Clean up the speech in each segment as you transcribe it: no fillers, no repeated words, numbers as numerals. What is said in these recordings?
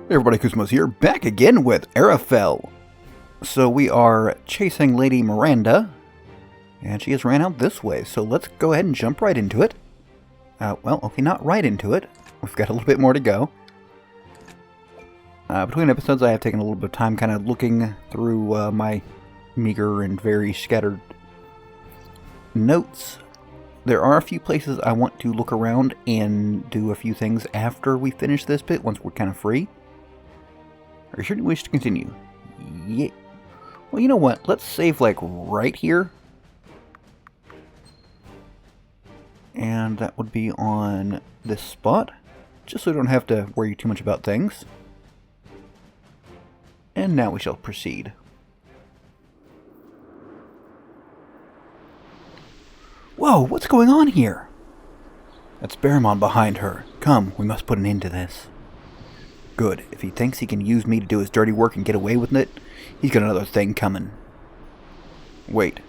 Hey everybody, Koosemose here, back again with Ara Fell. So we are chasing Lady Miranda, and she has ran out this way, so let's go ahead and jump right into it. Well, okay, not right into it. We've got a little bit more to go. Between episodes, I have taken a little bit of time kind of looking through my meager and very scattered notes. There are a few places I want to look around and do a few things after we finish this bit, once we're kind of free. Are you sure you wish to continue? Yeah. Well, you know what? Let's save, like, right here. And that would be on this spot. Just so we don't have to worry too much about things. And now we shall proceed. Whoa, what's going on here? That's Barrymon behind her. Come, we must put an end to this. Good. If he thinks he can use me to do his dirty work and get away with it, he's got another thing coming. Wait.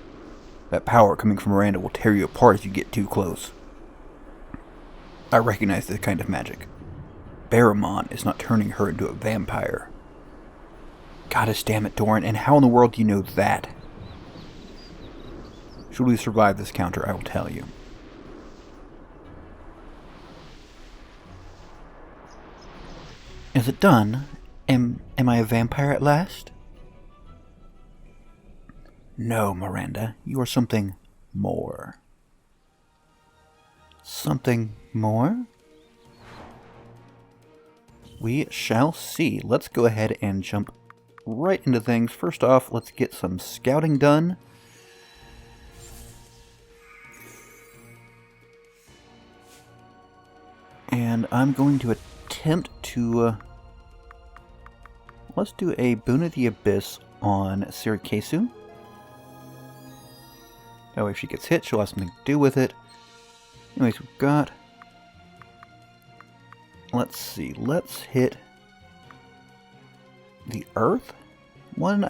That power coming from Miranda will tear you apart if you get too close. I recognize this kind of magic. Barrymon is not turning her into a vampire. Goddess damn it, Doran, and how in the world do you know that? Should we survive this counter, I will tell you. Is it done? Am I a vampire at last? No, Miranda. You are something more. Something more? We shall see. Let's go ahead and jump right into things. First off, let's get some scouting done. And I'm going to attempt to... let's do a Boon of the Abyss on Sirikesu. That way if she gets hit, she'll have something to do with it. Anyways, we've got... let's see, let's hit the Earth one.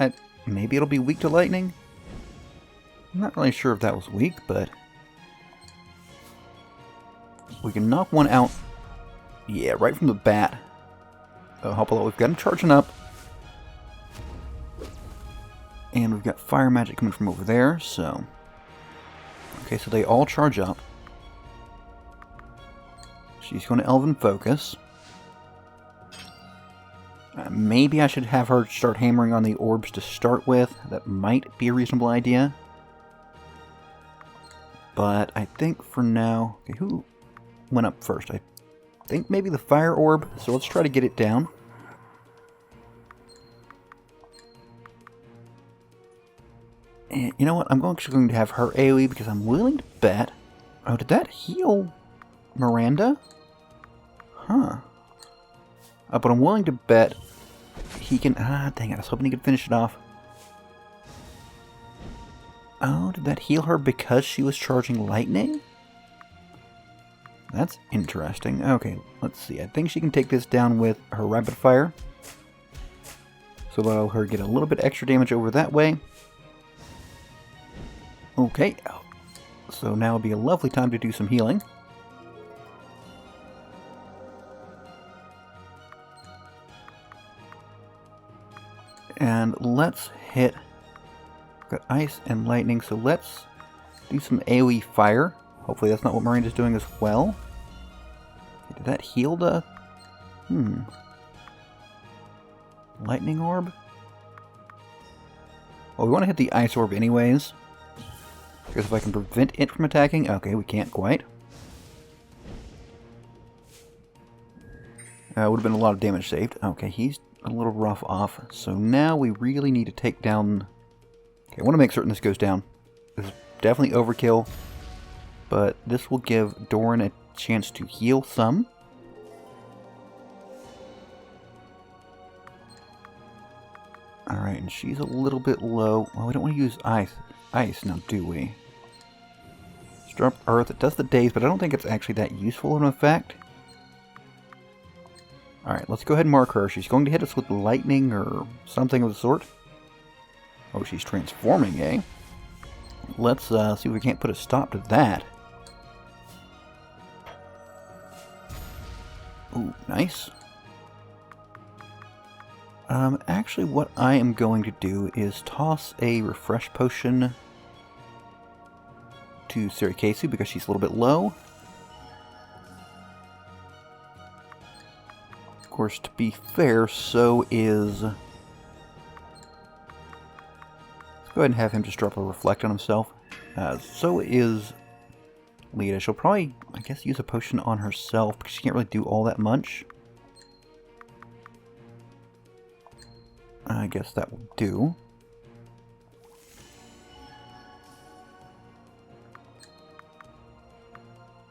Maybe it'll be weak to lightning. I'm not really sure if that was weak, but... we can knock one out. Yeah, right from the bat. Oh, help a lot. We've got him charging up. And we've got fire magic coming from over there, so... okay, so they all charge up. She's going to elven focus. Maybe I should have her start hammering on the orbs to start with. That might be a reasonable idea. But I think for now... okay, who went up first? I think maybe the fire orb, so let's try to get it down. And you know what? I'm actually going to have her AoE because I'm willing to bet... oh, did that heal Miranda? Huh. But I'm willing to bet he can... dang it. I was hoping he could finish it off. Oh, did that heal her because she was charging lightning? That's interesting. Okay, let's see. I think she can take this down with her rapid fire. So allow her get a little bit extra damage over that way. Okay, so now would be a lovely time to do some healing. And let's hit... we've got ice and lightning, so let's do some AoE fire. Hopefully that's not what Miranda's doing as well. Did that heal the... lightning orb? Well, we want to hit the ice orb anyways. Because if I can prevent it from attacking... okay, we can't quite. Would have been a lot of damage saved. Okay, he's a little rough off. So now we really need to take down... okay, I want to make certain this goes down. This is definitely overkill. But this will give Doran a chance to heal some. Alright, and she's a little bit low. Well, we don't want to use ice now, do we? Stir up earth. It does the daze, but I don't think it's actually that useful of an effect. Alright, let's go ahead and mark her. She's going to hit us with lightning or something of the sort. Oh, she's transforming, eh? Let's see if we can't put a stop to that. Ooh, nice. Actually, what I am going to do is toss a refresh potion to Sirikesu because she's a little bit low. Of course, to be fair, so is... Let's go ahead and have him just drop a reflect on himself. So is Lita. She'll probably, I guess, use a potion on herself because she can't really do all that much. I guess that will do.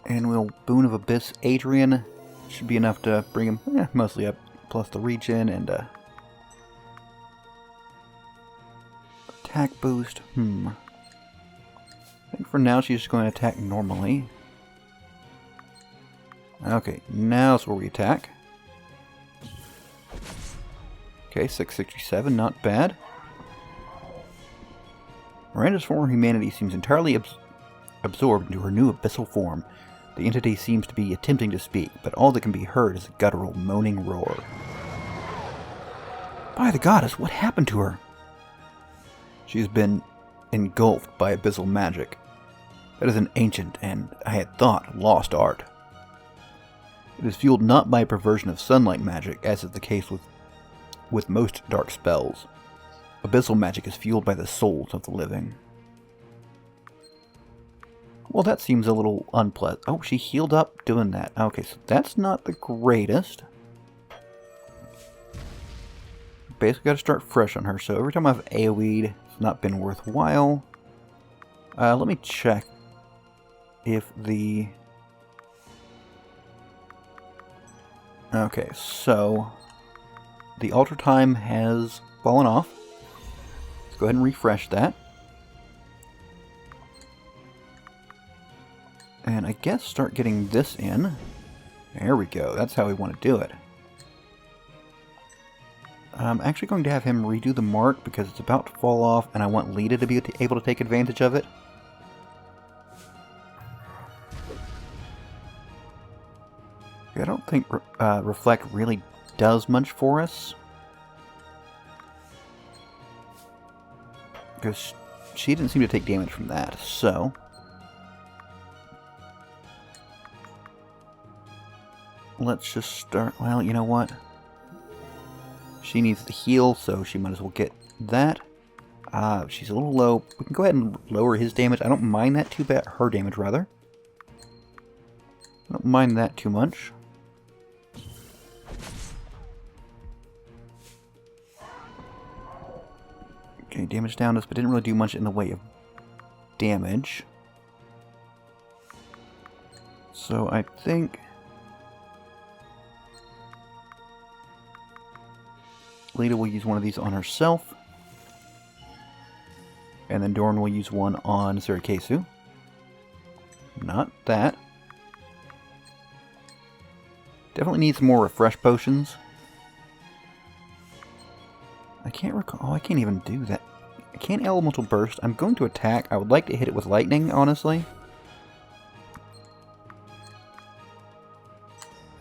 And we'll Boon of Abyss Adrian. Should be enough to bring him mostly up, plus the regen and attack boost. I think for now she's just going to attack normally. Okay, now's where we attack. Okay, 667, not bad. Miranda's former humanity seems entirely absorbed into her new abyssal form. The entity seems to be attempting to speak, but all that can be heard is a guttural, moaning roar. By the goddess, what happened to her? She has been engulfed by abyssal magic. That is an ancient and, I had thought, lost art. It is fueled not by a perversion of sunlight magic, as is the case with most dark spells. Abyssal magic is fueled by the souls of the living. Well, that seems a little unpleasant. Oh, she healed up doing that. Okay, so that's not the greatest. Basically got to start fresh on her, so every time I've AoE'd, it's not been worthwhile. Let me check if the... Okay, so the altar time has fallen off. Let's go ahead and refresh that. And I guess start getting this in. There we go. That's how we want to do it. I'm actually going to have him redo the mark because it's about to fall off and I want Lita to be able to take advantage of it. I don't think Reflect really does much for us. Because she didn't seem to take damage from that, so... Let's just start... Well, you know what? She needs to heal, so she might as well get that. She's a little low. We can go ahead and lower his damage. I don't mind that too bad. Her damage, rather. I don't mind that too much. Okay, damage down us, but didn't really do much in the way of damage. So I think... Lita will use one of these on herself. And then Doran will use one on Sirikesu. Not that. Definitely needs more refresh potions. I can't recall. Oh, I can't even do that. I can't elemental burst. I'm going to attack. I would like to hit it with lightning, honestly.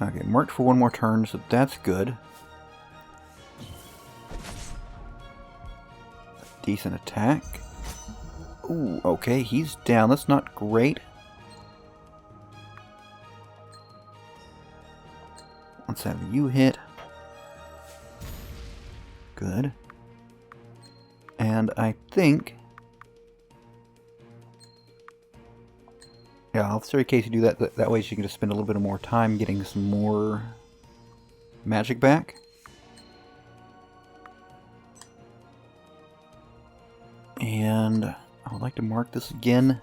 Okay, marked for one more turn, so that's good. Decent attack. Ooh, okay, he's down. That's not great. Let's have you hit. Good. And I think... Yeah, I'll have Sirikesu do that. That way she can just spend a little bit more time getting some more magic back. And I would like to mark this again.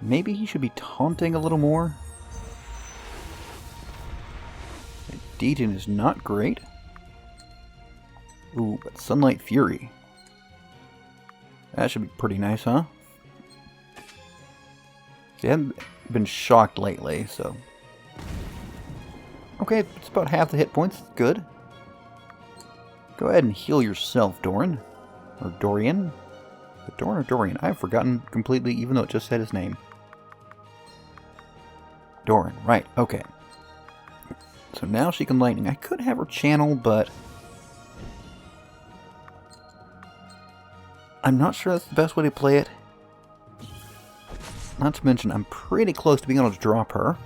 Maybe he should be taunting a little more. Degen is not great. Ooh, but Sunlight Fury. That should be pretty nice, huh? See, I haven't been shocked lately, so... Okay, it's about half the hit points. Good. Go ahead and heal yourself, Doran. Or Dorian? Is it Doran or Dorian? I've forgotten completely, even though it just said his name. Doran, right, okay. So now she can lightning. I could have her channel, but I'm not sure that's the best way to play it. Not to mention, I'm pretty close to being able to drop her.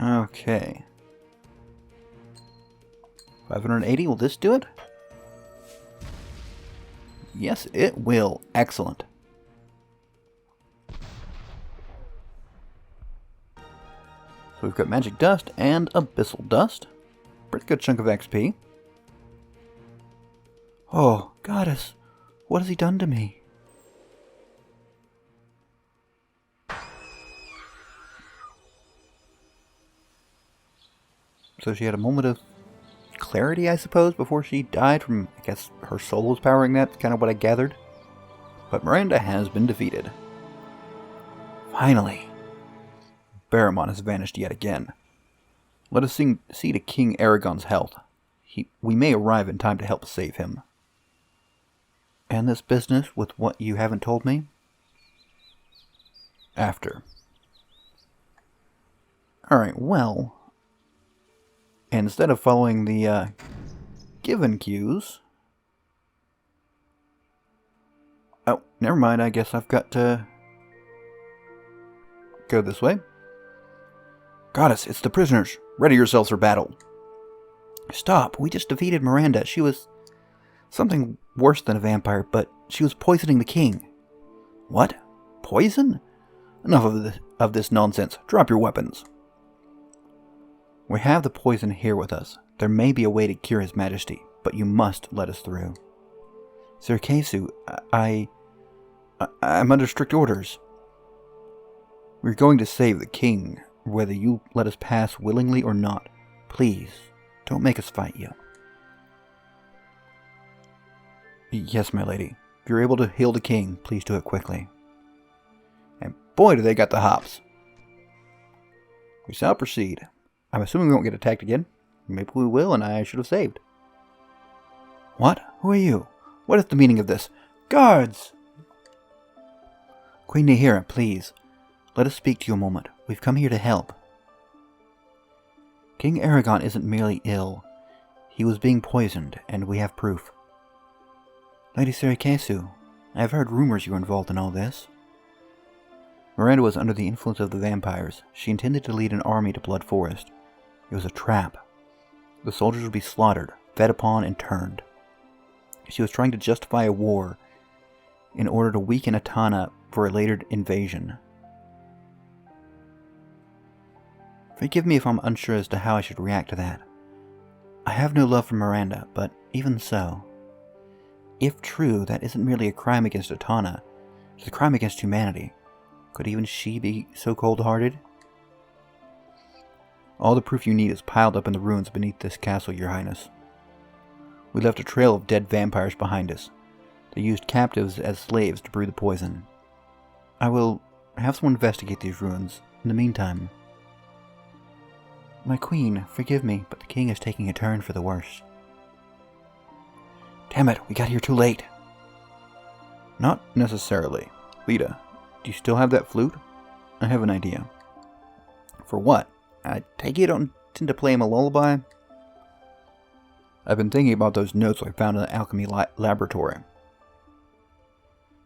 Okay. 580, will this do it? Yes, it will. Excellent. So we've got magic dust and abyssal dust. Pretty good chunk of XP. Oh, goddess. What has he done to me? So she had a moment of clarity, I suppose, before she died from, I guess, her soul was powering that. That's kind of what I gathered. But Miranda has been defeated. Finally. Barrymon has vanished yet again. Let us see to King Aragon's health. We may arrive in time to help save him. And this business with what you haven't told me? After. Alright, well, instead of following the given cues... Oh, never mind, I guess I've got to go this way. Goddess, it's the prisoners. Ready yourselves for battle. Stop, we just defeated Miranda. She was something worse than a vampire, but she was poisoning the king. What? Poison? Enough of this nonsense. Drop your weapons. We have the poison here with us. There may be a way to cure his majesty, but you must let us through. Sir Koosemose, I'm under strict orders. We're going to save the king, whether you let us pass willingly or not. Please, don't make us fight you. Yes, my lady. If you're able to heal the king, please do it quickly. And boy, do they got the hops. We shall proceed. I'm assuming we won't get attacked again. Maybe we will, and I should have saved. What? Who are you? What is the meaning of this? Guards! Queen Nahira, please. Let us speak to you a moment. We've come here to help. King Aragon isn't merely ill. He was being poisoned, and we have proof. Lady Koosemose, I have heard rumors you were involved in all this. Miranda was under the influence of the vampires. She intended to lead an army to Blood Forest. It was a trap. The soldiers would be slaughtered, fed upon, and turned. She was trying to justify a war in order to weaken Atana for a later invasion. Forgive me if I'm unsure as to how I should react to that. I have no love for Miranda, but even so, if true, that isn't merely a crime against Atana, it's a crime against humanity. Could even she be so cold-hearted? All the proof you need is piled up in the ruins beneath this castle, Your Highness. We left a trail of dead vampires behind us. They used captives as slaves to brew the poison. I will have someone investigate these ruins. In the meantime... My queen, forgive me, but the king is taking a turn for the worse. Damn it, we got here too late. Not necessarily. Lita, do you still have that flute? I have an idea. For what? I take it you don't tend to play him a lullaby? I've been thinking about those notes I found in the alchemy laboratory.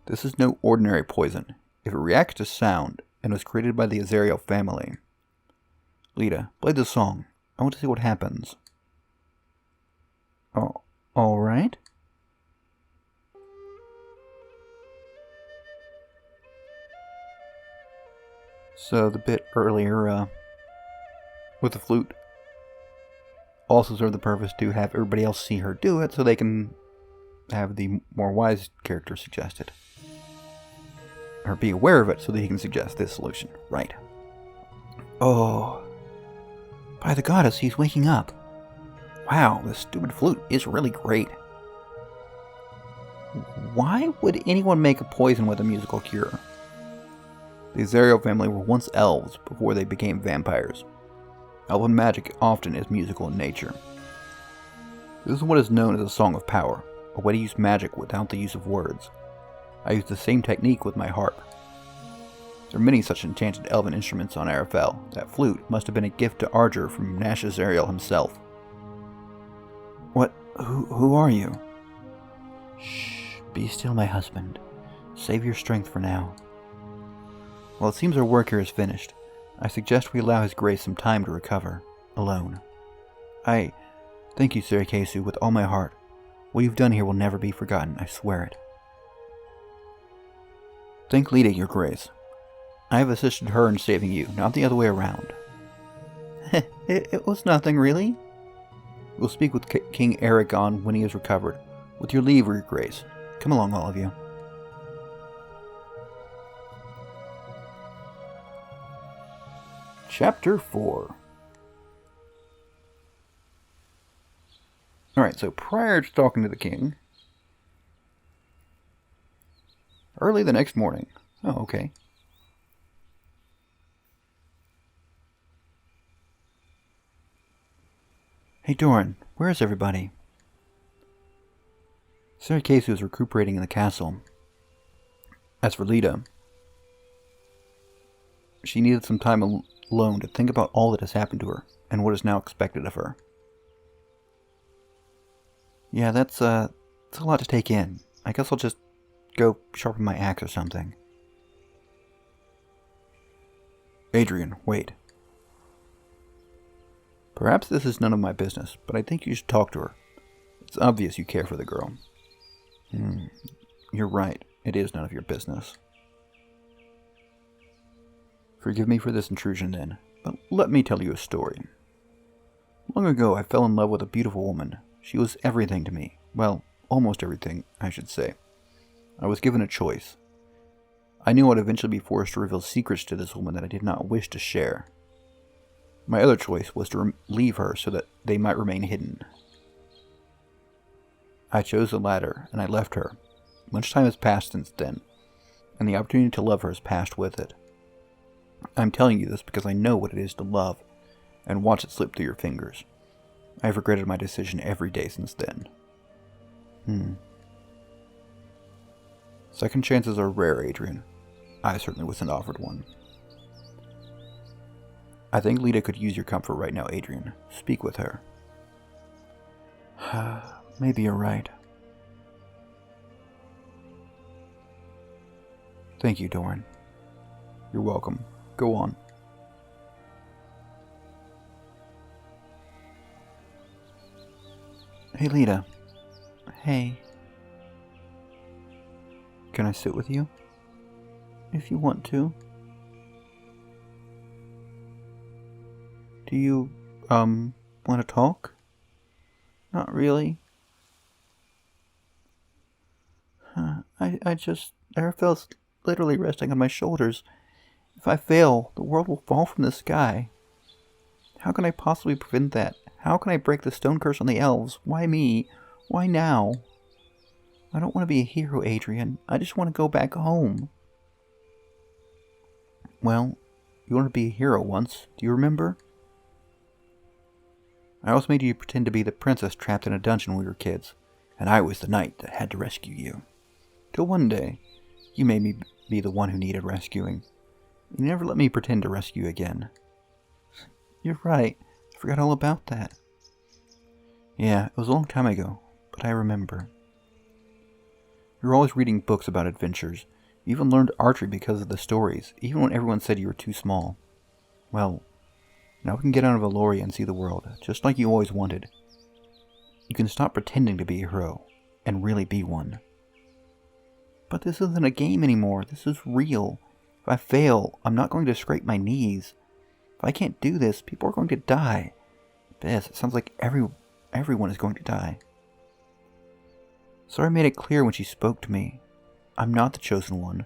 This is no ordinary poison. If it reacts to sound, and was created by the Azariel family. Lita, play the song. I want to see what happens. Oh, alright. So the bit earlier, with the flute, also served the purpose to have everybody else see her do it, so they can have the more wise character suggest it. Or be aware of it, so that he can suggest this solution. Right. Oh... By the goddess, he's waking up. Wow, this stupid flute is really great. Why would anyone make a poison with a musical cure? The Azariel family were once elves before they became vampires. Elven magic often is musical in nature. This is what is known as a song of power, a way to use magic without the use of words. I use the same technique with my harp. There are many such enchanted elven instruments on Ara Fell. That flute must have been a gift to Arger from Nash's Ariel himself. What? Who are you? Shh, be still, my husband. Save your strength for now. Well, it seems our work here is finished. I suggest we allow His Grace some time to recover. Alone. I thank you, Sir Koosemose, with all my heart. What you've done here will never be forgotten, I swear it. Thank Lita, Your Grace. I have assisted her in saving you, not the other way around. It was nothing, really. We'll speak with King Aragon when he is recovered. With your leave, Your Grace. Come along, all of you. Chapter 4. Alright, so prior to talking to the king, early the next morning. Oh, okay. Hey, Doran, where is everybody? Sir Koosemose was recuperating in the castle. As for Lita, she needed some time alone to think about all that has happened to her and what is now expected of her. Yeah, that's a lot to take in. I guess I'll just go sharpen my axe or something. Adrian, wait. Perhaps this is none of my business, but I think you should talk to her. It's obvious you care for the girl. You're right. It is none of your business. Forgive me for this intrusion then, but let me tell you a story. Long ago, I fell in love with a beautiful woman. She was everything to me. Well, almost everything, I should say. I was given a choice. I knew I'd eventually be forced to reveal secrets to this woman that I did not wish to share. My other choice was to leave her so that they might remain hidden. I chose the latter, and I left her. Much time has passed since then, and the opportunity to love her has passed with it. I'm telling you this because I know what it is to love, and watch it slip through your fingers. I have regretted my decision every day since then. Second chances are rare, Adrian. I certainly wasn't offered one. I think Lita could use your comfort right now, Adrian. Speak with her. Maybe you're right. Thank you, Doran. You're welcome. Go on. Hey, Lita. Hey. Can I sit with you? If you want to. Do you, want to talk? Not really. Ara Fell's literally resting on my shoulders. If I fail, the world will fall from the sky. How can I possibly prevent that? How can I break the stone curse on the elves? Why me? Why now? I don't want to be a hero, Adrian. I just want to go back home. Well, you wanted to be a hero once. Do you remember? I always made you pretend to be the princess trapped in a dungeon when we were kids, and I was the knight that had to rescue you. Till one day, you made me be the one who needed rescuing. You never let me pretend to rescue again. You're right. I forgot all about that. Yeah, it was a long time ago, but I remember. You were always reading books about adventures. You even learned archery because of the stories, even when everyone said you were too small. Well, now we can get out of Valoria and see the world, just like you always wanted. You can stop pretending to be a hero, and really be one. But this isn't a game anymore. This is real. If I fail, I'm not going to scrape my knees. If I can't do this, people are going to die. Bess, it sounds like everyone is going to die. Sora made it clear when she spoke to me. I'm not the chosen one.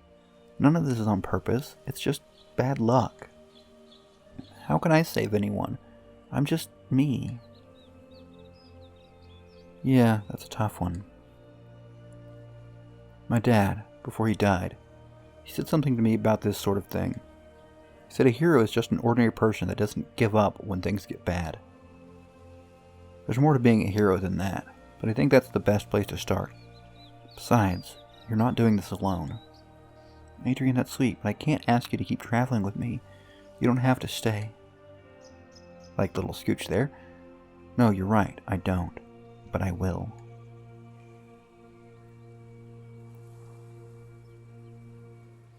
None of this is on purpose. It's just bad luck. How can I save anyone? I'm just me. Yeah, that's a tough one. My dad, before he died, he said something to me about this sort of thing. He said a hero is just an ordinary person that doesn't give up when things get bad. There's more to being a hero than that, but I think that's the best place to start. Besides, you're not doing this alone. Adrian, that's sweet, but I can't ask you to keep traveling with me. You don't have to stay. Like little Scooch there. No, you're right, I don't. But I will.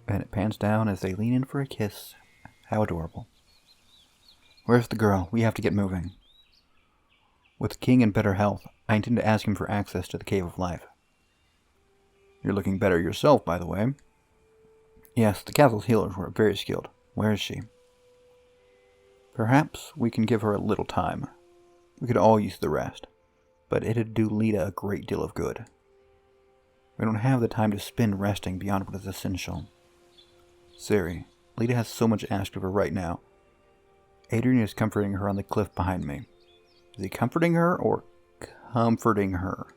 And it pans down as they lean in for a kiss. How adorable. Where's the girl? We have to get moving. With the king in better health, I intend to ask him for access to the Cave of Life. You're looking better yourself, by the way. Yes, the castle's healers were very skilled. Where is she? Perhaps we can give her a little time. We could all use the rest, but it'd do Lita a great deal of good. We don't have the time to spend resting beyond what is essential. Ciri, Lita has so much asked of her right now. Adrian is comforting her on the cliff behind me. Is he comforting her or comforting her?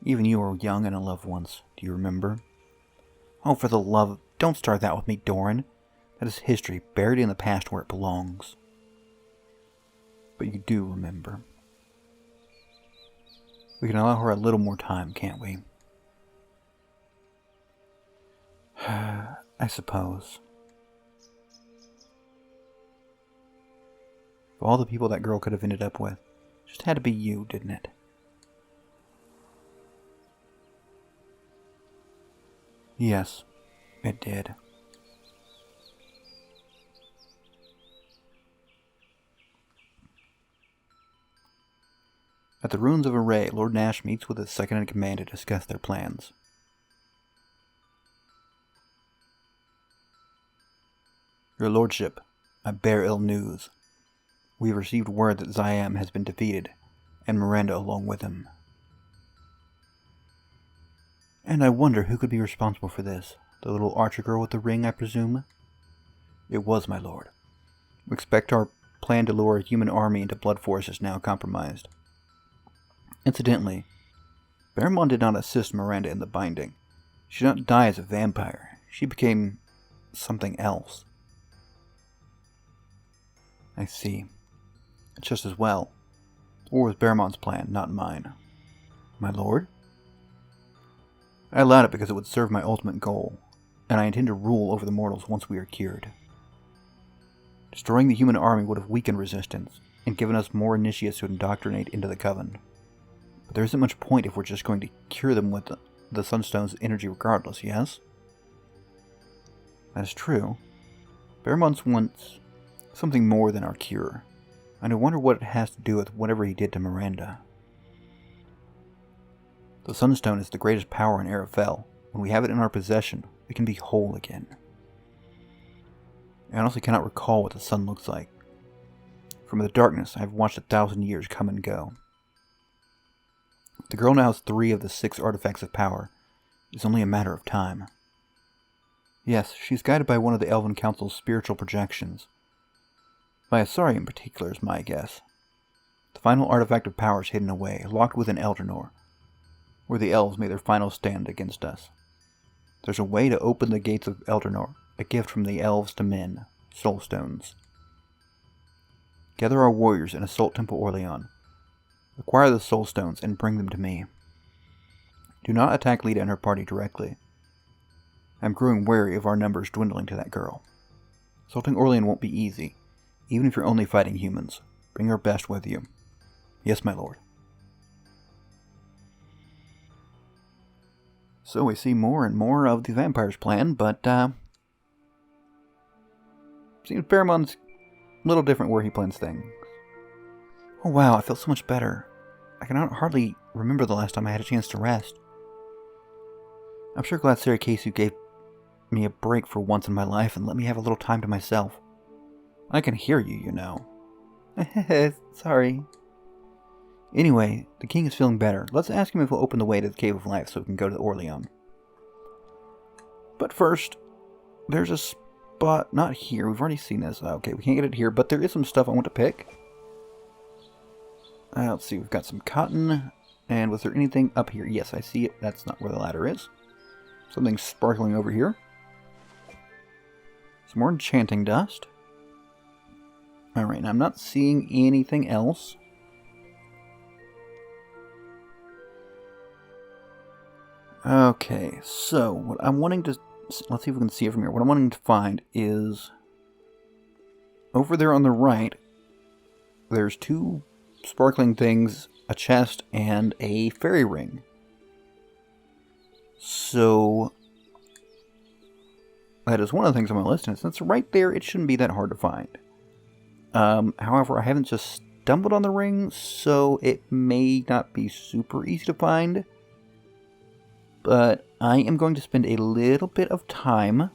Even you were young and in love once. Do you remember? Oh, for the love of... Don't start that with me, Doran. That is history, buried in the past where it belongs. But you do remember. We can allow her a little more time, can't we? I suppose. Of all the people that girl could have ended up with, it just had to be you, didn't it? Yes, it did. At the ruins of Array, Lord Nash meets with his second-in-command to discuss their plans. Your Lordship, I bear ill news. We have received word that Ziam has been defeated, and Miranda along with him. And I wonder who could be responsible for this. The little archer girl with the ring, I presume? It was, my lord. We expect our plan to lure a human army into Blood Forest is now compromised. Incidentally, Barrymont did not assist Miranda in the binding. She did not die as a vampire. She became something else. I see. It's just as well. Or was Barrymont's plan, not mine. My lord? I allowed it because it would serve my ultimate goal, and I intend to rule over the mortals once we are cured. Destroying the human army would have weakened resistance, and given us more initiates to indoctrinate into the Coven. But there isn't much point if we're just going to cure them with the Sunstone's energy regardless, yes? That is true. Barrymont wants something more than our cure, and I wonder what it has to do with whatever he did to Miranda. The Sunstone is the greatest power in Ara Fell. When we have it in our possession, we can be whole again. I honestly cannot recall what the sun looks like. From the darkness, I have watched 1,000 years come and go. The girl now has 3 of the 6 artifacts of power. It's only a matter of time. Yes, she's guided by one of the Elven Council's spiritual projections. By Asari in particular is my guess. The final artifact of power is hidden away, locked within Eldrinor, where the elves made their final stand against us. There's a way to open the gates of Eldrinor, a gift from the elves to men, soul stones. Gather our warriors and assault Temple Orleans. Acquire the soul stones and bring them to me. Do not attack Lita and her party directly. I'm growing wary of our numbers dwindling to that girl. Assaulting Orleans won't be easy, even if you're only fighting humans. Bring our best with you. Yes, my lord. So we see more and more of the vampire's plan, but seems Barrymont's a little different where he plans things. Oh wow, I feel so much better. I can hardly remember the last time I had a chance to rest. I'm sure glad Sarah Casey gave me a break for once in my life and let me have a little time to myself. I can hear you, you know. Sorry. Anyway, the king is feeling better. Let's ask him if he'll open the way to the Cave of Life so we can go to Orleans. But first, there's a spot, not here, we've already seen this. Okay, we can't get it here, but there is some stuff I want to pick. Let's see, we've got some cotton, and was there anything up here? Yes, I see it, that's not where the ladder is. Something sparkling over here. Some more enchanting dust. Alright, now I'm not seeing anything else. Okay, so what I'm wanting to let's see if we can see it from here. What I'm wanting to find is over there on the right, there's two sparkling things, a chest, and a fairy ring. So that is one of the things on my list, and since it's right there, it shouldn't be that hard to find. However, I haven't just stumbled on the ring, so it may not be super easy to find. But I am going to spend a little bit of time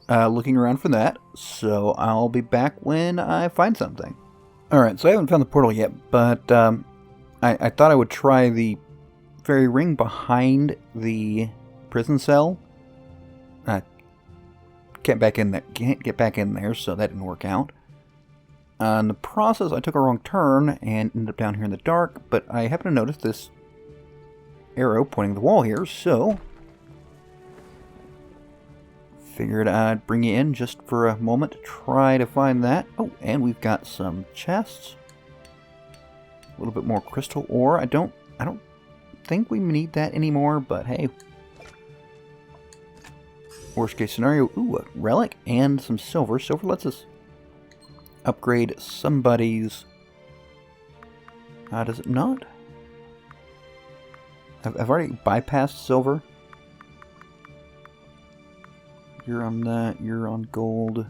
looking around for that, so I'll be back when I find something. Alright, so I haven't found the portal yet, but I thought I would try the fairy ring behind the prison cell. Can't get back in there, so that didn't work out. In the process, I took a wrong turn and ended up down here in the dark, but I happened to notice this arrow pointing the wall here, so figured I'd bring you in just for a moment to try to find that. Oh, and we've got some chests. A little bit more crystal ore. I don't think we need that anymore, but hey. Worst case scenario, ooh, a relic and some silver. Silver lets us upgrade somebody's... does it not? I've already bypassed silver. You're on that, you're on gold.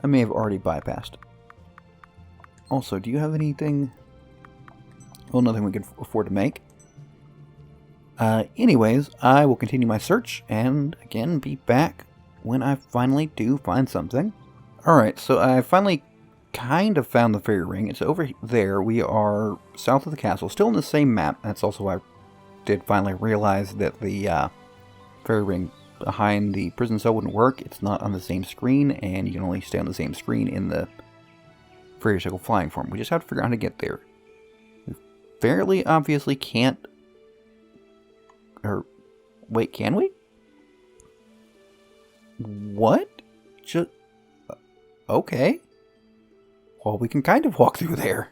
I may have already bypassed. Also, do you have anything... Well, nothing we can afford to make. Anyways, I will continue my search, and again, be back when I finally do find something. Alright, so I finally kind of found the fairy ring. It's over there. We are south of the castle, still in the same map. That's also why I did finally realize that the fairy ring behind the prison cell wouldn't work. It's not on the same screen, and you can only stay on the same screen in the fairy circle flying form. We just have to figure out how to get there. We fairly obviously can't... Or, wait, can we? What? Just... Okay. Well, we can kind of walk through there.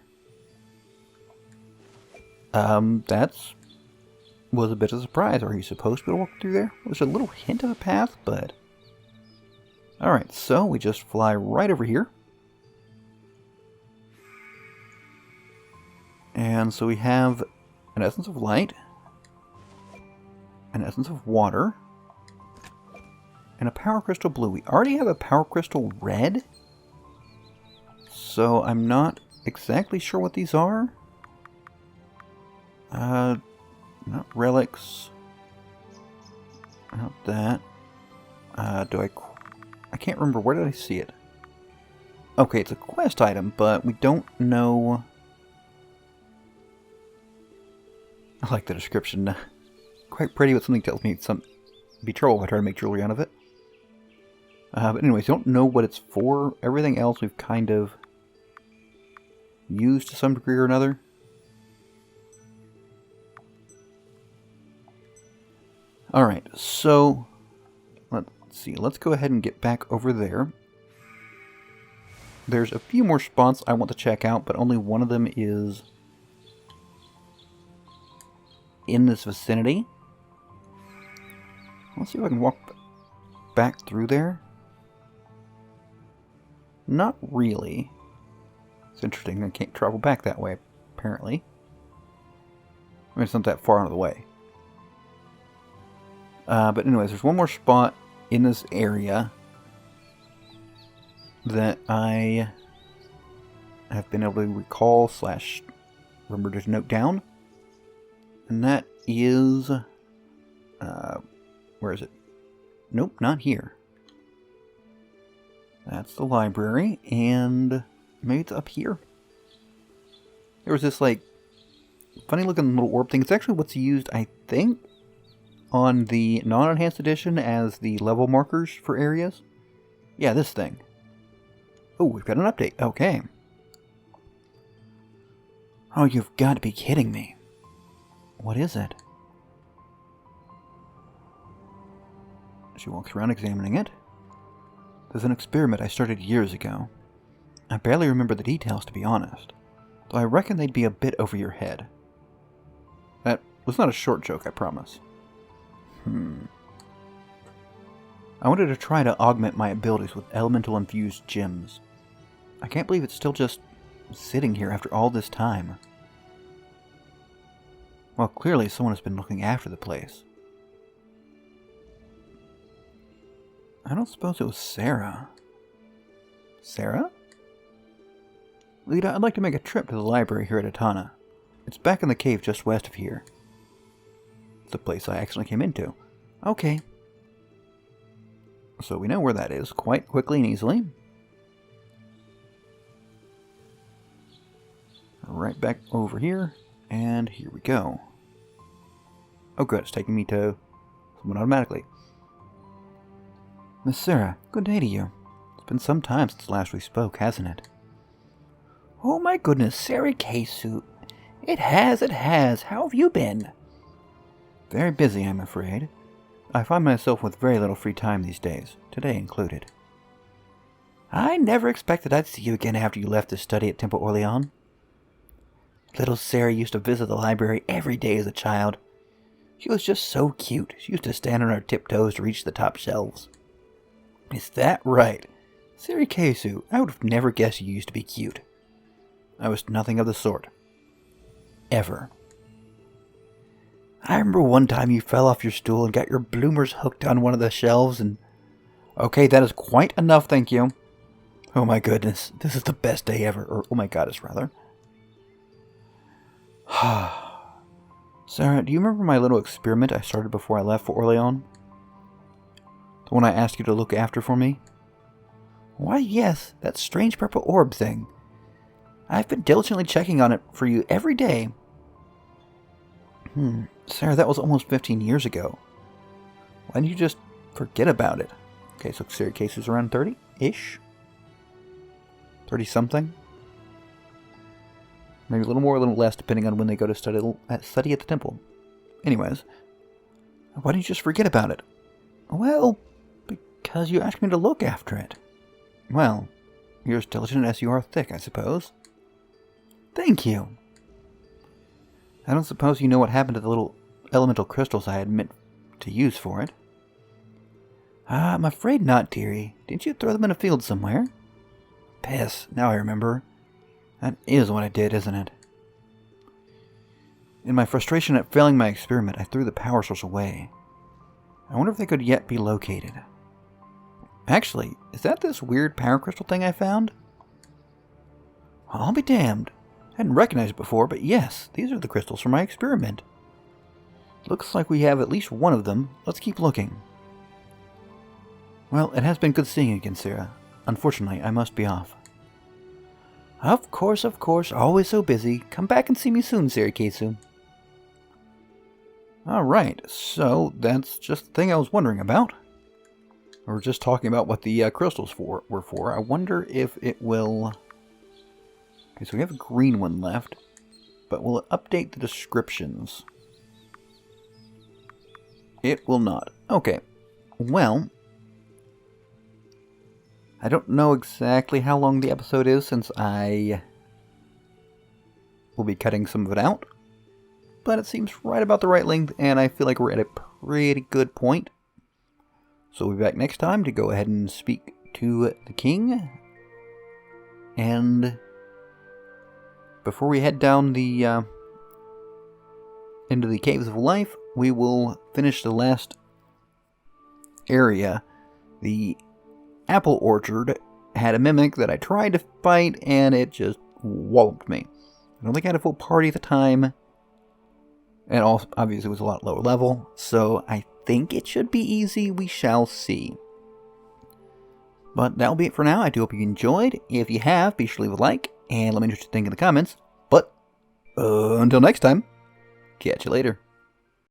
That's... was a bit of a surprise. Are you supposed to walk through there? There's a little hint of a path, but... Alright, so we just fly right over here. And so we have an essence of light, an essence of water, and a power crystal blue. We already have a power crystal red, so I'm not exactly sure what these are. Not relics. Not that. I can't remember. Where did I see it? Okay, it's a quest item, but we don't know... I like the description. Quite pretty, but something tells me it's be trouble if I try to make jewelry out of it. But anyways, don't know what it's for. Everything else we've kind of used to some degree or another. Alright, so let's see. Let's go ahead and get back over there. There's a few more spots I want to check out, but only one of them is in this vicinity. Let's see if I can walk back through there. Not really. It's interesting, I can't travel back that way, apparently. I mean, it's not that far out of the way. But anyways, there's one more spot in this area that I have been able to recall / remember to note down. And that is... where is it? Nope, not here. That's the library, and maybe it's up here. There was this, like, funny looking little orb thing. It's actually what's used, I think, on the non-enhanced edition as the level markers for areas. Yeah, this thing. Oh, we've got an update. Okay. Oh, you've got to be kidding me. What is it? She walks around examining it. There's an experiment I started years ago. I barely remember the details, to be honest, though I reckon they'd be a bit over your head. That was not a short joke, I promise. I wanted to try to augment my abilities with elemental-infused gems. I can't believe it's still just sitting here after all this time. Well, clearly someone has been looking after the place. I don't suppose it was Sarah. Sarah? Lita, I'd like to make a trip to the library here at Atana. It's back in the cave just west of here. It's the place I accidentally came into. Okay. So we know where that is quite quickly and easily. Right back over here, and here we go. Oh good, it's taking me to someone automatically. Miss Sarah, good day to you. It's been some time since last we spoke, hasn't it? Oh my goodness, Sarah Koosemose. It has. How have you been? Very busy, I'm afraid. I find myself with very little free time these days, today included. I never expected I'd see you again after you left to study at Temple Orleans. Little Sarah used to visit the library every day as a child. She was just so cute. She used to stand on her tiptoes to reach the top shelves. Is that right? Sarah Koosemose, I would have never guessed you used to be cute. I was nothing of the sort. Ever. I remember one time you fell off your stool and got your bloomers hooked on one of the shelves and... Okay, that is quite enough, thank you. Oh my goodness, this is the best day ever. Or, oh my goddess, rather. Sarah, do you remember my little experiment I started before I left for Orleans? The one I asked you to look after for me? Why, yes, that strange purple orb thing. I've been diligently checking on it for you every day. Sarah, that was almost 15 years ago. Why didn't you just forget about it? Okay, so Sarah Case is around 30-ish? 30-something? Maybe a little more, a little less, depending on when they go to study at the temple. Anyways, why didn't you just forget about it? Well, because you asked me to look after it. Well, you're as diligent as you are thick, I suppose. Thank you. I don't suppose you know what happened to the little elemental crystals I had meant to use for it. I'm afraid not, dearie. Didn't you throw them in a field somewhere? Piss, now I remember. That is what I did, isn't it? In my frustration at failing my experiment, I threw the power source away. I wonder if they could yet be located. Actually, is that this weird power crystal thing I found? Well, I'll be damned. I hadn't recognized it before, but yes, these are the crystals from my experiment. Looks like we have at least one of them. Let's keep looking. Well, it has been good seeing you again, Sarah. Unfortunately, I must be off. Of course, always so busy. Come back and see me soon, Sarah Koosemose. Alright, so that's just the thing I was wondering about. We were just talking about what the crystals were for. I wonder if it will... Okay, so we have a green one left, but will it update the descriptions? It will not. Okay, well, I don't know exactly how long the episode is since I will be cutting some of it out, but it seems right about the right length, and I feel like we're at a pretty good point. So we'll be back next time to go ahead and speak to the king, and before we head down the into the Caves of Life, we will finish the last area. The apple orchard had a mimic that I tried to fight, and it just walloped me. I don't think I had a full party at the time, and also obviously it was a lot lower level, so I think it should be easy. We shall see. But that'll be it for now. I do hope you enjoyed. If you have, be sure to leave a like, and let me know what you think in the comments. But until next time, catch you later.